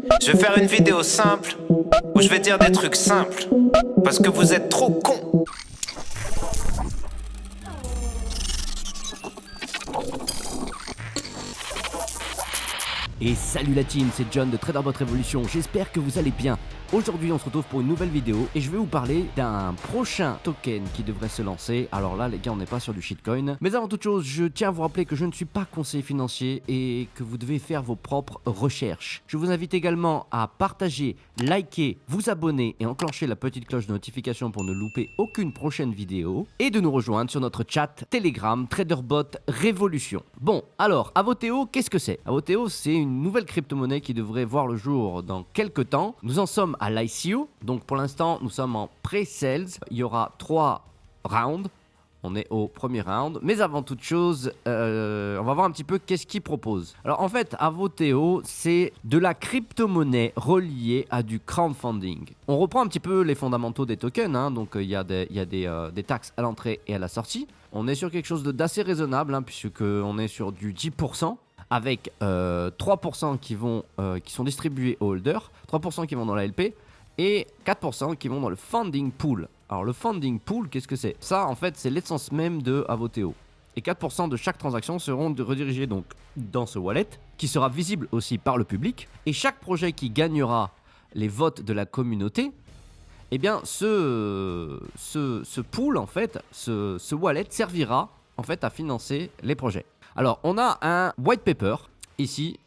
Je vais faire une vidéo simple où je vais dire des trucs simples parce que vous êtes trop cons. Et salut la team, c'est John de TraderBot Révolution, j'espère que vous allez bien. Aujourd'hui on se retrouve pour une nouvelle vidéo et je vais vous parler d'un prochain token qui devrait se lancer. Alors là les gars, on n'est pas sur du shitcoin. Mais avant toute chose, je tiens à vous rappeler que je ne suis pas conseiller financier et que vous devez faire vos propres recherches. Je vous invite également à partager, liker, vous abonner et enclencher la petite cloche de notification pour ne louper aucune prochaine vidéo. Et de nous rejoindre sur notre chat Telegram TraderBot Révolution. Bon, alors Avoteo, qu'est-ce que c'est? Avoteo, c'est une nouvelle crypto-monnaie qui devrait voir le jour dans quelques temps. Nous en sommes à l'ICO, donc pour l'instant nous sommes en pré-sales. Il y aura 3 rounds, on est au premier round, mais avant toute chose, on va voir un petit peu qu'est-ce qu'ils proposent. Alors en fait, Avoteo, c'est de la crypto-monnaie reliée à du crowdfunding. On reprend un petit peu les fondamentaux des tokens, hein, donc il y a des taxes à l'entrée et à la sortie. On est sur quelque chose d'assez raisonnable, hein, puisqu'on est sur du 10%. Avec 3% qui sont distribués aux holders, 3% qui vont dans la LP et 4% qui vont dans le funding pool. Alors le funding pool, qu'est-ce que c'est? Ça en fait c'est l'essence même de Avoteo. Et 4% de chaque transaction seront redirigés donc dans ce wallet qui sera visible aussi par le public. Et chaque projet qui gagnera les votes de la communauté, eh bien ce pool en fait, ce wallet servira en fait à financer les projets. Alors, on a un white paper ici.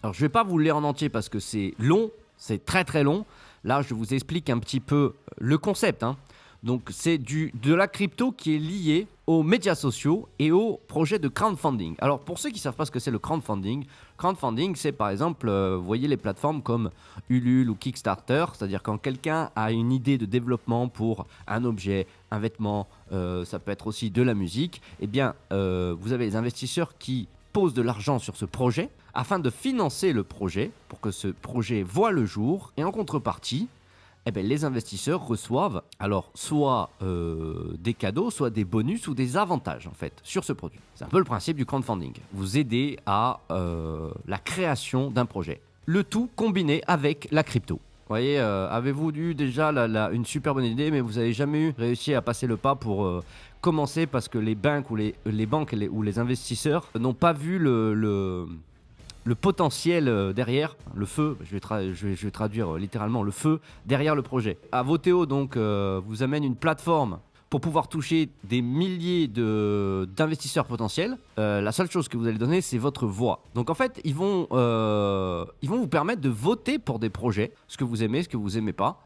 Alors, je ne vais pas vous le lire en entier parce que c'est long, c'est très très long. Là, je vous explique un petit peu le concept, hein. Donc, c'est de la crypto qui est liée aux médias sociaux et aux projets de crowdfunding. Alors, pour ceux qui ne savent pas ce que c'est le crowdfunding, c'est par exemple, vous voyez les plateformes comme Ulule ou Kickstarter, c'est-à-dire quand quelqu'un a une idée de développement pour un objet, un vêtement, ça peut être aussi de la musique, eh bien, vous avez les investisseurs qui posent de l'argent sur ce projet afin de financer le projet pour que ce projet voit le jour et en contrepartie, eh bien, les investisseurs reçoivent alors soit des cadeaux, soit des bonus ou des avantages en fait sur ce produit. C'est un peu le principe du crowdfunding. Vous aidez à la création d'un projet. Le tout combiné avec la crypto. Vous voyez, avez-vous eu déjà une super bonne idée, mais vous n'avez jamais réussi à passer le pas pour commencer parce que les banques ou les banques ou les investisseurs n'ont pas vu le potentiel derrière, le feu, je vais traduire littéralement le feu derrière le projet. Avoteo donc vous amène une plateforme pour pouvoir toucher des milliers d'investisseurs potentiels. La seule chose que vous allez donner, c'est votre voix. Donc en fait, ils vont vous permettre de voter pour des projets, ce que vous aimez, ce que vous aimez pas.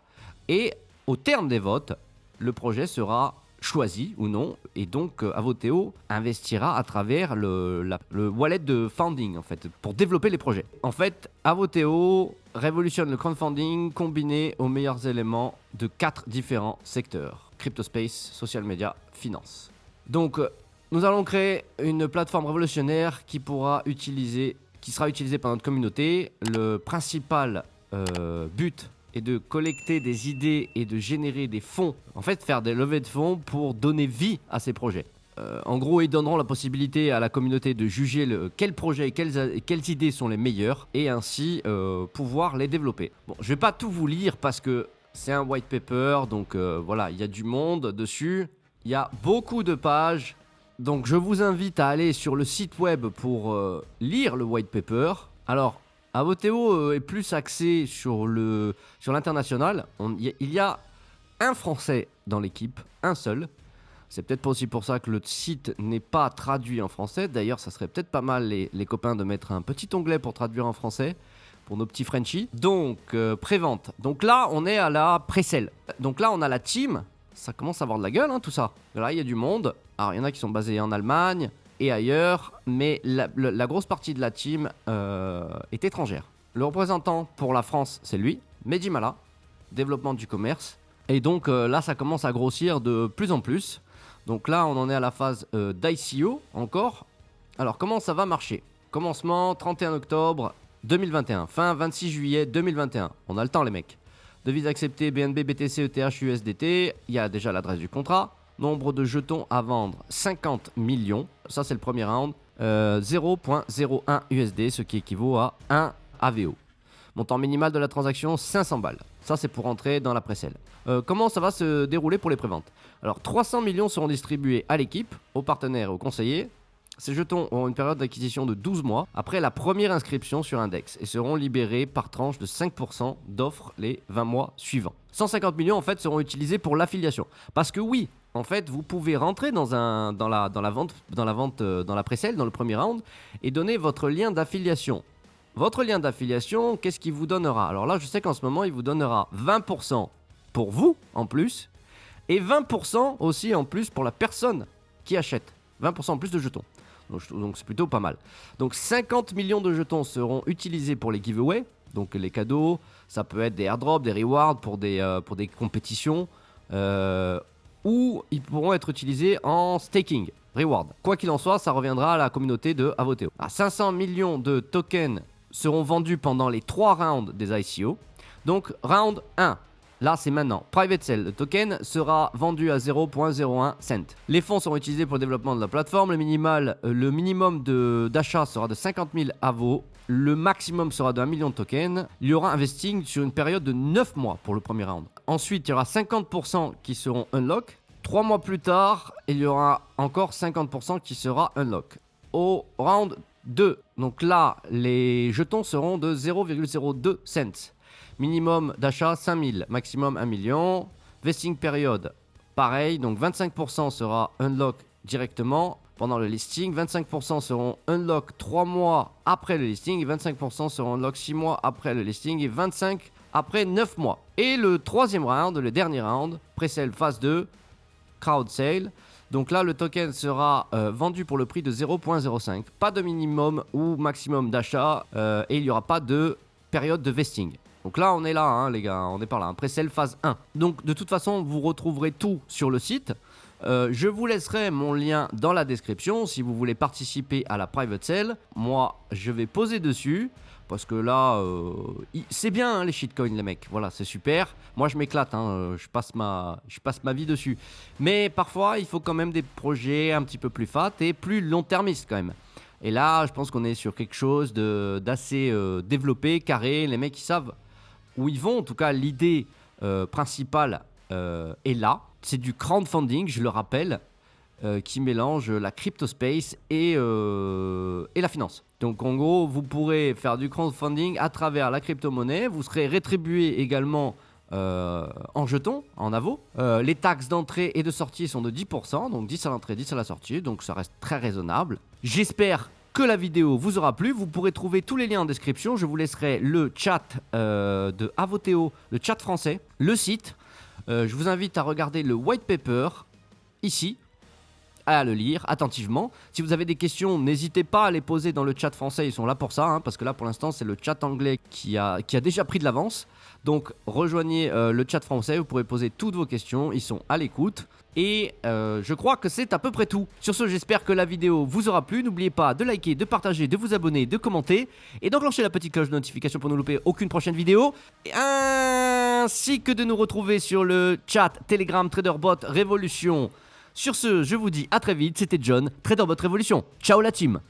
Et au terme des votes, le projet sera choisi ou non, et donc Avoteo investira à travers le wallet de funding en fait, pour développer les projets. En fait, Avoteo révolutionne le crowdfunding combiné aux meilleurs éléments de 4 différents secteurs: cryptospace, social media, finance. Donc nous allons créer une plateforme révolutionnaire qui sera utilisée par notre communauté. Le principal but et de collecter des idées et de générer des fonds, en fait faire des levées de fonds pour donner vie à ces projets. En gros, ils donneront la possibilité à la communauté de juger quels projets et quelles idées sont les meilleurs et ainsi pouvoir les développer. Bon, je vais pas tout vous lire parce que c'est un white paper, donc voilà, il y a du monde dessus, il y a beaucoup de pages, donc je vous invite à aller sur le site web pour lire le white paper. Alors, Avoteo est plus axé sur l'international. Il y a un Français dans l'équipe, un seul. C'est peut-être pas aussi pour ça que le site n'est pas traduit en français. D'ailleurs, ça serait peut-être pas mal, les copains, de mettre un petit onglet pour traduire en français pour nos petits Frenchies. Donc, pré-vente. Donc là, on est à la pré-sale. Donc là, on a la team. Ça commence à avoir de la gueule, hein, tout ça. Là, il y a du monde. Alors, il y en a qui sont basés en Allemagne et ailleurs, mais la grosse partie de la team est étrangère. Le représentant pour la France, c'est lui, Mehdi Mala, développement du commerce. Et donc là, ça commence à grossir de plus en plus. Donc là, on en est à la phase d'ICO encore. Alors, comment ça va marcher? Commencement 31 octobre 2021, fin 26 juillet 2021. On a le temps, les mecs. Devise acceptée BNB, BTC, ETH, USDT. Il y a déjà l'adresse du contrat. Nombre de jetons à vendre, 50 millions. Ça, c'est le premier round. 0.01 USD, ce qui équivaut à 1 AVO. Montant minimal de la transaction 500 balles. Ça c'est pour entrer dans la pré-sale. Comment ça va se dérouler pour les préventes? Alors 300 millions seront distribués à l'équipe, aux partenaires et aux conseillers. Ces jetons auront une période d'acquisition de 12 mois après la première inscription sur Index et seront libérés par tranche de 5% d'offres les 20 mois suivants. 150 millions en fait seront utilisés pour l'affiliation. Parce que oui, en fait, vous pouvez rentrer dans la pré-sale, dans le premier round, et donner votre lien d'affiliation. Votre lien d'affiliation, qu'est-ce qu'il vous donnera? Alors là, je sais qu'en ce moment, il vous donnera 20% pour vous en plus, et 20% aussi en plus pour la personne qui achète. 20% en plus de jetons. Donc c'est plutôt pas mal. Donc 50 millions de jetons seront utilisés pour les giveaways, donc les cadeaux, ça peut être des airdrops, des rewards pour des compétitions, ou ils pourront être utilisés en staking, reward. Quoi qu'il en soit, ça reviendra à la communauté de Avoteo. 500 millions de tokens seront vendus pendant les 3 rounds des ICO. Donc round 1. Là, c'est maintenant. Private Sale, le token sera vendu à 0.01 cent. Les fonds seront utilisés pour le développement de la plateforme. Le minimum d'achat sera de 50 000 AVO. Le maximum sera de 1 million de tokens. Il y aura un vesting sur une période de 9 mois pour le premier round. Ensuite, il y aura 50% qui seront unlock. 3 mois plus tard, il y aura encore 50% qui sera unlock. Au round 2, donc là, les jetons seront de 0,02 cents. Minimum d'achat 5000, maximum 1 million. Vesting période, pareil, donc 25% sera unlock directement pendant le listing. 25% seront unlock 3 mois après le listing. Et 25% seront unlock 6 mois après le listing. Et 25% après 9 mois. Et le troisième round, le dernier round, pré-sale phase 2, crowd sale. Donc là, le token sera vendu pour le prix de 0.05. Pas de minimum ou maximum d'achat. Et il n'y aura pas de période de vesting. Donc là, on est là, hein, les gars, on est par là. Pré-sale phase 1. Donc de toute façon, vous retrouverez tout sur le site. Je vous laisserai mon lien dans la description si vous voulez participer à la private sale. Moi, je vais poser dessus. Parce que là, c'est bien hein, les shitcoins, les mecs. Voilà, c'est super. Moi, je m'éclate. Hein, je passe ma vie dessus. Mais parfois, il faut quand même des projets un petit peu plus fat et plus long-termistes quand même. Et là, je pense qu'on est sur quelque chose d'assez développé, carré. Les mecs, ils savent où ils vont. En tout cas, l'idée principale est là. C'est du crowdfunding, je le rappelle, qui mélange la crypto space et la finance. Donc en gros, vous pourrez faire du crowdfunding à travers la crypto-monnaie. Vous serez rétribué également en jetons, en AVO. Les taxes d'entrée et de sortie sont de 10%, donc 10 à l'entrée, 10 à la sortie. Donc ça reste très raisonnable. J'espère que la vidéo vous aura plu. Vous pourrez trouver tous les liens en description. Je vous laisserai le chat de Avoteo, le chat français, le site. Je vous invite à regarder le white paper ici, à le lire attentivement. Si vous avez des questions, n'hésitez pas à les poser dans le chat français, ils sont là pour ça, hein, parce que là pour l'instant c'est le chat anglais qui a déjà pris de l'avance. Donc rejoignez le chat français, vous pourrez poser toutes vos questions, ils sont à l'écoute. Et je crois que c'est à peu près tout. Sur ce, j'espère que la vidéo vous aura plu. N'oubliez pas de liker, de partager, de vous abonner, de commenter et d'enclencher la petite cloche de notification pour ne louper aucune prochaine vidéo. Ainsi que de nous retrouver sur le chat Telegram TraderBot Révolution. Sur ce, je vous dis à très vite. C'était John, TraderBot Révolution. Ciao la team.